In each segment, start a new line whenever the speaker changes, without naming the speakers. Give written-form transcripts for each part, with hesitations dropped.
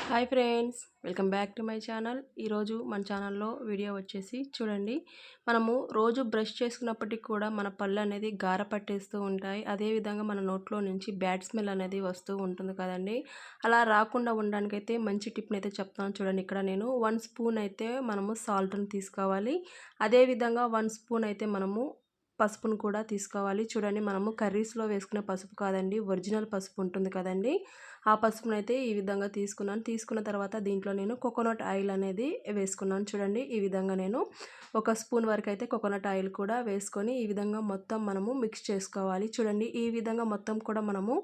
Hi friends, welcome back to my channel. ఈరోజు మన ఛానల్లో వీడియో వచ్చేసి చూడండి. మనము రోజు బ్రష్ చేసుకున్నప్పటికీ కూడా మన పళ్ళు అనేది గార పట్టేస్తూ ఉంటాయి. అదేవిధంగా మన నోట్లో నుంచి బ్యాడ్ స్మెల్ అనేది వస్తూ ఉంటుంది కదండి. అలా రాకుండా ఉండడానికైతే మంచి టిప్ని అయితే చెప్తాను చూడండి. ఇక్కడ నేను 1 స్పూన్ అయితే మనము సాల్ట్ని తీసుకోవాలి. అదేవిధంగా 1 స్పూన్ అయితే మనము పసుపును కూడా తీసుకోవాలి. చూడండి, మనము కర్రీస్లో వేసుకునే పసుపు కాదండి, ఒరిజినల్ పసుపు ఉంటుంది కదండి. ఆ పసుపునైతే ఈ విధంగా తీసుకున్నాను. తీసుకున్న తర్వాత దీంట్లో నేను కోకోనట్ ఆయిల్ అనేది వేసుకున్నాను. చూడండి, ఈ విధంగా నేను 1 స్పూన్ వరకు అయితే కోకోనట్ ఆయిల్ కూడా వేసుకొని ఈ విధంగా మొత్తం మనము మిక్స్ చేసుకోవాలి. చూడండి, ఈ విధంగా మొత్తం కూడా మనము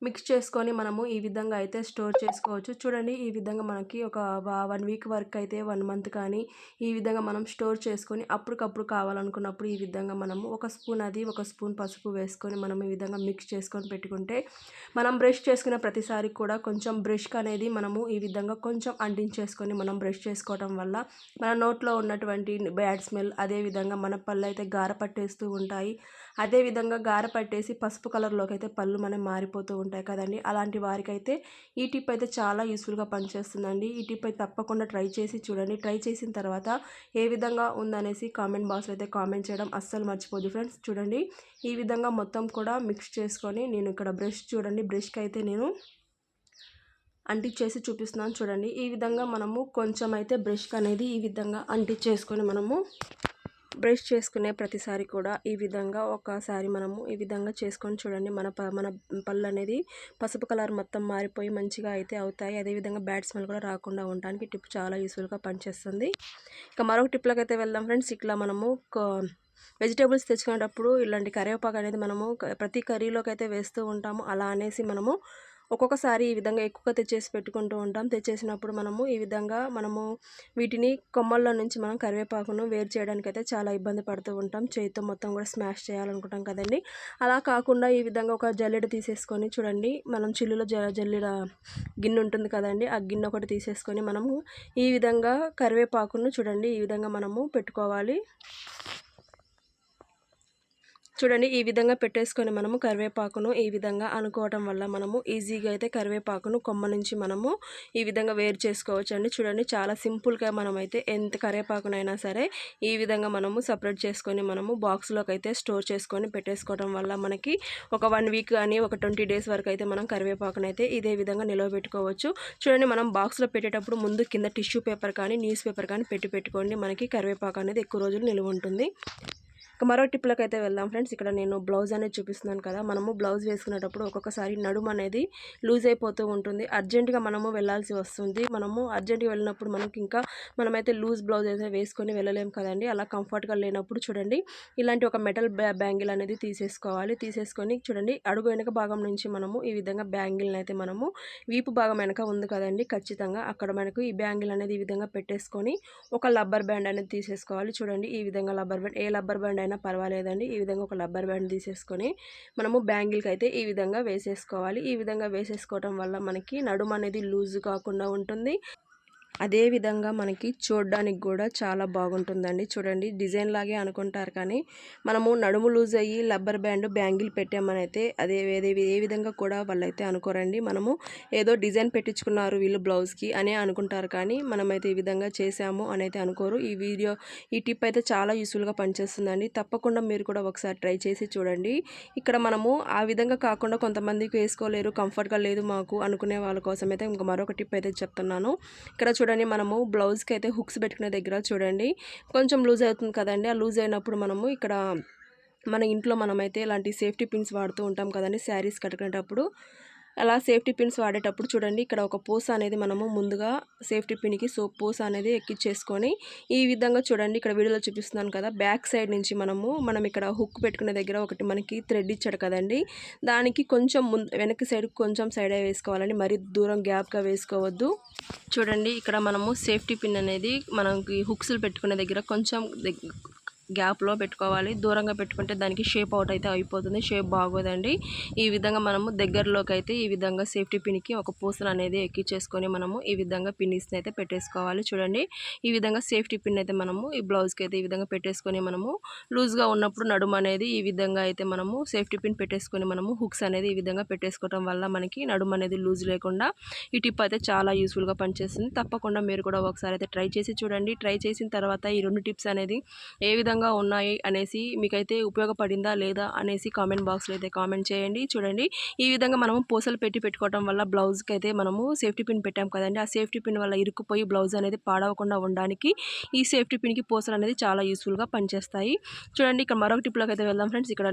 మిక్స్ చేసుకొని మనము ఈ విధంగా అయితే స్టోర్ చేసుకోవచ్చు. చూడండి, ఈ విధంగా మనకి ఒక 1 వీక్ వరకు అయితే 1 మంత్ కానీ ఈ విధంగా మనం స్టోర్ చేసుకొని అప్పటికప్పుడు కావాలనుకున్నప్పుడు ఈ విధంగా మనము 1 స్పూన్ అది 1 స్పూన్ పసుపు వేసుకొని మనం ఈ విధంగా మిక్స్ చేసుకొని పెట్టుకుంటే మనం బ్రష్ చేసుకునే ప్రతిసారి కూడా కొంచెం బ్రష్కి అనేది మనము ఈ విధంగా కొంచెం అంటించేసుకొని మనం బ్రష్ చేసుకోవడం వల్ల మన నోట్లో ఉన్నటువంటి బ్యాడ్ స్మెల్, అదేవిధంగా మన పళ్ళు అయితే గార పట్టేస్తూ ఉంటాయి. అదేవిధంగా గార పట్టేసి పసుపు కలర్లోకి అయితే పళ్ళు మనం మారిపోతూ ఉంటాయి కదండి. అలాంటి వారికైతే ఈ టిప్ అయితే చాలా యూస్ఫుల్గా పనిచేస్తుందండి. ఈ టిప్ అయితే తప్పకుండా ట్రై చేసి చూడండి. ట్రై చేసిన తర్వాత ఏ విధంగా ఉందనేసి కామెంట్ బాక్స్లో అయితే కామెంట్ చేయడం అస్సలు మర్చిపోద్దు ఫ్రెండ్స్. చూడండి, ఈ విధంగా మొత్తం కూడా మిక్స్ చేసుకొని నేను ఇక్కడ బ్రష్ చూడండి, బ్రష్కి అయితే నేను అంటించేసి చూపిస్తున్నాను. చూడండి, ఈ విధంగా మనము కొంచెం అయితే బ్రష్కి అనేది ఈ విధంగా అంటించేసుకొని మనము బ్రష్ చేసుకునే ప్రతిసారి కూడా ఈ విధంగా ఒకసారి మనము ఈ విధంగా చేసుకొని చూడండి. మన పళ్ళు అనేది పసుపు కలర్ మొత్తం మారిపోయి మంచిగా అయితే అవుతాయి. అదేవిధంగా బ్యాడ్ స్మెల్ కూడా రాకుండా ఉండడానికి టిప్ చాలా యూస్ఫుల్గా పనిచేస్తుంది. ఇక మరొక టిప్లోకి అయితే వెళ్దాం ఫ్రెండ్స్. ఇట్లా మనము వెజిటేబుల్స్ తెచ్చుకునేటప్పుడు ఇలాంటి కరివేపాకు అనేది మనము ప్రతి కర్రీలోకి అయితే వేస్తూ ఉంటాము. అలా అనేసి మనము ఒక్కొక్కసారి ఈ విధంగా ఎక్కువగా తెచ్చేసి పెట్టుకుంటూ ఉంటాం. తెచ్చేసినప్పుడు మనము ఈ విధంగా వీటిని కొమ్మల్లో నుంచి మనం కరివేపాకును వేరు చేయడానికి అయితే చాలా ఇబ్బంది పడుతూ ఉంటాం. చేతితో మొత్తం కూడా స్మాష్ చేయాలనుకుంటాం కదండి. అలా కాకుండా ఈ విధంగా ఒక జల్లెడ తీసేసుకొని చూడండి, మనం చిల్లులో జల్లెడ గిన్నె ఉంటుంది కదండి, ఆ గిన్నె ఒకటి తీసేసుకొని మనము ఈ విధంగా కరివేపాకును చూడండి ఈ విధంగా మనము పెట్టుకోవాలి. చూడండి, ఈ విధంగా పెట్టేసుకొని మనము కరివేపాకును ఈ విధంగా అనుకోవటం వల్ల మనము ఈజీగా అయితే కరివేపాకును కొమ్మ నుంచి మనము ఈ విధంగా వేరు చేసుకోవచ్చు అండి. చూడండి, చాలా సింపుల్గా మనమైతే ఎంత కరివేపాకునైనా సరే ఈ విధంగా మనము సపరేట్ చేసుకొని మనము బాక్స్లోకి అయితే స్టోర్ చేసుకొని పెట్టేసుకోవడం వల్ల మనకి ఒక 1 వీక్ కానీ ఒక 20 డేస్ వరకు అయితే మనం కరివేపాకునైతే ఇదే విధంగా నిలవబెట్టుకోవచ్చు. చూడండి, మనం బాక్స్లో పెట్టేటప్పుడు ముందు కింద టిష్యూ పేపర్ కానీ న్యూస్ పేపర్ కానీ పెట్టుకోండి. మనకి కరివేపాకు అనేది ఎక్కువ రోజులు నిలువ ఉంటుంది. ఇక మరో టిప్లోకి అయితే వెళ్దాం ఫ్రెండ్స్. ఇక్కడ నేను బ్లౌజ్ అనేది చూపిస్తున్నాను కదా. మనము బ్లౌజ్ వేసుకునేటప్పుడు ఒక్కొక్కసారి నడుము అనేది లూజ్ అయిపోతూ ఉంటుంది. అర్జెంటుగా మనము వెళ్ళాల్సి వస్తుంది. మనము అర్జెంటుగా వెళ్ళినప్పుడు మనమైతే లూజ్ బ్లౌజ్ అయితే వేసుకొని వెళ్ళలేము కదండి. అలా కంఫర్ట్గా లేనప్పుడు చూడండి, ఇలాంటి ఒక మెటల్ బ్యాంగిల్ అనేది తీసేసుకోవాలి. తీసేసుకొని చూడండి, అడుగు వెనక భాగం నుంచి మనము ఈ విధంగా బ్యాంగిల్ని అయితే మనము వీపు భాగం వెనక ఉంది కదండి, ఖచ్చితంగా అక్కడ మనకు ఈ బ్యాంగిల్ అనేది ఈ విధంగా పెట్టేసుకొని ఒక రబ్బర్ బ్యాండ్ అనేది తీసేసుకోవాలి. చూడండి, ఈ విధంగా రబ్బర్ బ్యాండ్, ఏ రబ్బర్ బ్యాండ్ అయినా పర్వాలేదండి. ఈ విధంగా ఒక రబ్బర్ బ్యాండ్ తీసేసుకొని మనము బ్యాంగిల్కి అయితే ఈ విధంగా వేసేసుకోవాలి. ఈ విధంగా వేసేసుకోవడం వల్ల మనకి నడుము అనేది లూజ్ కాకుండా ఉంటుంది. అదేవిధంగా మనకి చూడడానికి కూడా చాలా బాగుంటుందండి. చూడండి, డిజైన్ లాగే అనుకుంటారు కానీ మనము నడుము లూజ్ అయ్యి రబ్బర్ బ్యాండ్ బ్యాంగిల్ పెట్టామని అయితే ఏ విధంగా కూడా వాళ్ళైతే అనుకోరండి. మనము ఏదో డిజైన్ పెట్టించుకున్నారు వీళ్ళు బ్లౌజ్కి అనే అనుకుంటారు కానీ మనమైతే ఈ విధంగా చేసాము అని అయితే అనుకోరు. ఈ టిప్ అయితే చాలా యూస్ఫుల్గా పనిచేస్తుందండి. తప్పకుండా మీరు కూడా ఒకసారి ట్రై చేసి చూడండి. ఇక్కడ మనము ఆ విధంగా కాకుండా కొంతమందికి వేసుకోలేరు, కంఫర్ట్గా లేదు మాకు అనుకునే వాళ్ళ కోసం అయితే ఇంకా మరొక టిప్ అయితే చెప్తున్నాను. ఇక్కడ చూడండి, మనము బ్లౌజ్కి అయితే హుక్స్ పెట్టుకునే దగ్గర చూడండి కొంచెం లూజ్ అవుతుంది కదండి. ఆ లూజ్ అయినప్పుడు మనము ఇక్కడ మన ఇంట్లో మనమైతే ఇలాంటి సేఫ్టీ పిన్స్ వాడుతూ ఉంటాం కదండి శారీస్ కట్టుకునేటప్పుడు. అలా సేఫ్టీ పిన్స్ వాడేటప్పుడు చూడండి, ఇక్కడ ఒక పూస అనేది మనము ముందుగా సేఫ్టీ పిన్కి పూస అనేది ఎక్కించేసుకొని ఈ విధంగా చూడండి, ఇక్కడ వీడియోలో చూపిస్తున్నాను కదా, బ్యాక్ సైడ్ నుంచి మనం ఇక్కడ హుక్ పెట్టుకునే దగ్గర ఒకటి మనకి థ్రెడ్ ఇచ్చాడు కదండి, దానికి కొంచెం వెనక్కి సైడ్ కొంచెం సైడే వేసుకోవాలండి, మరీ దూరం గ్యాప్గా వేసుకోవద్దు. చూడండి, ఇక్కడ మనము సేఫ్టీ పిన్ అనేది మనకి హుక్స్లు పెట్టుకునే దగ్గర కొంచెం గ్యాప్లో పెట్టుకోవాలి. దూరంగా పెట్టుకుంటే దానికి షేప్ అవుట్ అయితే అయిపోతుంది, షేప్ బాగోదండి. ఈ విధంగా మనము దగ్గరలోకి అయితే ఈ విధంగా సేఫ్టీ పిన్కి ఒక పూసను అనేది ఎక్కించేసుకొని మనము ఈ విధంగా పిన్నిస్ని అయితే పెట్టేసుకోవాలి. చూడండి ఈ విధంగా సేఫ్టీ పిన్ అయితే మనము ఈ బ్లౌజ్కి అయితే ఈ విధంగా పెట్టేసుకొని మనము లూజ్గా ఉన్నప్పుడు నడుము అనేది ఈ విధంగా అయితే మనము సేఫ్టీ పిన్ పెట్టేసుకొని మనము హుక్స్ అనేది ఈ విధంగా పెట్టేసుకోవడం వల్ల మనకి నడుము అనేది లూజ్ లేకుండా ఈ టిప్ అయితే చాలా యూస్ఫుల్గా పనిచేస్తుంది. తప్పకుండా మీరు కూడా ఒకసారి అయితే ట్రై చేసి చూడండి. ట్రై చేసిన తర్వాత ఈ 2 టిప్స్ అనేది ఏ విధంగా ఉన్నాయి అనేసి మీకైతే ఉపయోగపడిందా లేదా అనేసి కామెంట్ బాక్స్లో అయితే కామెంట్ చేయండి. చూడండి ఈ విధంగా మనము పూసలు పెట్టుకోవడం వల్ల బ్లౌజ్కి అయితే మనము సేఫ్టీ పిన్ పెట్టాం కదండి, ఆ సేఫ్టీ పిన్ వల్ల ఇరుక్కుపోయి బ్లౌజ్ అనేది పాడవకుండా ఉండడానికి ఈ సేఫ్టీ పిన్కి పూసలు అనేది చాలా యూస్ఫుల్గా పనిచేస్తాయి. చూడండి ఇక్కడ మరొక టిప్లోకి అయితే వెళ్దాం ఫ్రెండ్స్. ఇక్కడ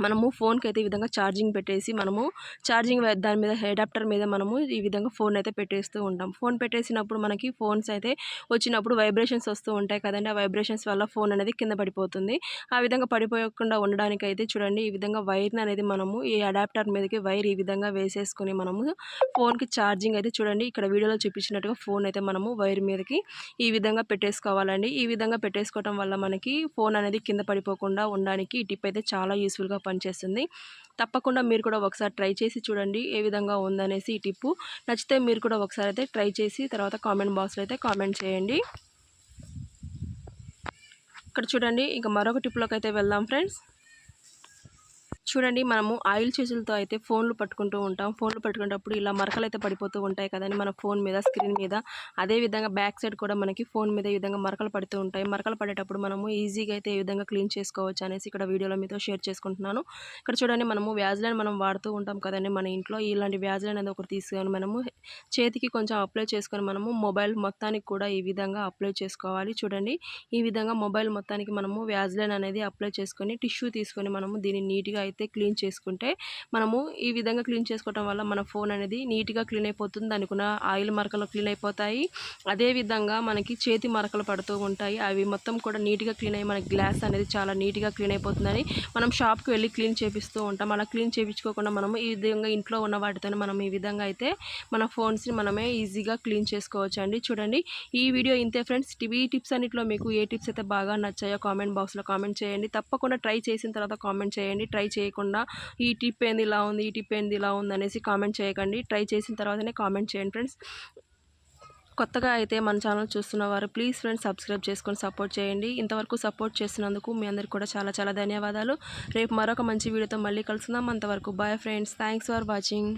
మనము ఫోన్కి అయితే ఈ విధంగా ఛార్జింగ్ పెట్టేసి మనము ఛార్జింగ్ దాని మీద అడాప్టర్ మీద మనము ఈ విధంగా ఫోన్ అయితే పెట్టేస్తూ ఉంటాం. ఫోన్ పెట్టేసినప్పుడు మనకి ఫోన్స్ అయితే వచ్చినప్పుడు వైబ్రేషన్స్ వస్తూ ఉంటాయి కదండి, ఆ వైబ్రేషన్స్ వల్ల ఫోన్ అనేది కింద పడిపోతుంది. ఆ విధంగా పడిపోయకుండా ఉండడానికి అయితే చూడండి ఈ విధంగా వైర్ని అనేది మనము ఈ అడాప్టర్ మీదకి వైర్ ఈ విధంగా వేసేసుకొని మనము ఫోన్కి ఛార్జింగ్ అయితే చూడండి ఇక్కడ వీడియోలో చూపించినట్టుగా ఫోన్ అయితే మనము వైర్ మీదకి ఈ విధంగా పెట్టేసుకోవాలండి. ఈ విధంగా పెట్టేసుకోవడం వల్ల మనకి ఫోన్ అనేది కింద పడిపోకుండా ఉండడానికి ఈ టిప్ అయితే చాలా యూస్ఫుల్గా పనిచేస్తుంది. తప్పకుండా మీరు కూడా ఒకసారి ట్రై చేసి చూడండి ఏ విధంగా ఉందనేసి ఈ టిప్పు. నచ్చితే మీరు కూడా ఒకసారి అయితే ట్రై చేసి తర్వాత కామెంట్ బాక్స్లో అయితే కామెంట్ చేయండి. ఇక్కడ చూడండి ఇంకా మరొక టిప్లోకి అయితే వెళ్దాం ఫ్రెండ్స్. చూడండి మనము ఆయిల్ చేతులతో అయితే ఫోన్లు పట్టుకుంటూ ఉంటాం. ఫోన్లు పట్టుకునేటప్పుడు ఇలా మరకలు అయితే పడిపోతూ ఉంటాయి కదండి మన ఫోన్ మీద, స్క్రీన్ మీద. అదే విధంగా బ్యాక్ సైడ్ కూడా మనకి ఫోన్ మీద ఈ విధంగా మరకలు పడుతూ ఉంటాయి. మరకలు పడేటప్పుడు మనము ఈజీగా అయితే ఏ విధంగా క్లీన్ చేసుకోవచ్చు అనేసి ఇక్కడ వీడియోలో మీతో షేర్ చేసుకుంటున్నాను. ఇక్కడ చూడండి మనము వ్యాజ్లైన్ మనం వాడుతూ ఉంటాం కదండి మన ఇంట్లో. ఇలాంటి వ్యాజ్లైన్ అనేది ఒకటి తీసుకొని మనము చేతికి కొంచెం అప్లై చేసుకొని మనము మొబైల్ మొత్తానికి కూడా ఈ విధంగా అప్లై చేసుకోవాలి. చూడండి ఈ విధంగా మొబైల్ మొత్తానికి మనము వ్యాజ్లైన్ అనేది అప్లై చేసుకొని టిష్యూ తీసుకొని మనము దీన్ని నీట్గా అయితే క్లీన్ చేసుకుంటే మనము ఈ విధంగా క్లీన్ చేసుకోవడం వల్ల మన ఫోన్ అనేది నీట్గా క్లీన్ అయిపోతుంది. దానికి ఉన్న ఆయిల్ మరకలు క్లీన్ అయిపోతాయి. అదే విధంగా మనకి చేతి మరకలు పడుతూ ఉంటాయి, అవి మొత్తం కూడా నీట్గా క్లీన్ అయ్యి మన గ్లాస్ అనేది చాలా నీట్గా క్లీన్ అయిపోతుందని మనం షాప్కి వెళ్ళి క్లీన్ చేపిస్తూ ఉంటాం. అలా క్లీన్ చేయించుకోకుండా మనము ఈ విధంగా ఇంట్లో ఉన్న వాటితో మనం ఈ విధంగా అయితే మన ఫోన్స్ని మనమే ఈజీగా క్లీన్ చేసుకోవచ్చు అండి. చూడండి ఈ వీడియో ఇంతే ఫ్రెండ్స్. ఈ టిప్స్ అన్నింటిలో మీకు ఏ టిప్స్ అయితే బాగా నచ్చాయో కామెంట్ బాక్స్లో కామెంట్ చేయండి. తప్పకుండా ట్రై చేసిన తర్వాత కామెంట్ చేయండి. ట్రై చేయకుండా ఈ టిప్ ఏంది ఇలా ఉంది, ఈ టిప్ ఏంది ఇలా ఉంది అనేసి కామెంట్ చేయకండి. ట్రై చేసిన తర్వాతనే కామెంట్ చేయండి ఫ్రెండ్స్. కొత్తగా అయితే మన ఛానల్ చూస్తున్నవారు ప్లీజ్ ఫ్రెండ్స్ సబ్స్క్రైబ్ చేసుకొని సపోర్ట్ చేయండి. ఇంతవరకు సపోర్ట్ చేస్తున్నందుకు మీ అందరికీ కూడా చాలా చాలా ధన్యవాదాలు. రేపు మరొక మంచి వీడియోతో మళ్ళీ కలుసుకుందాం. అంతవరకు bye friends. Thanks for watching.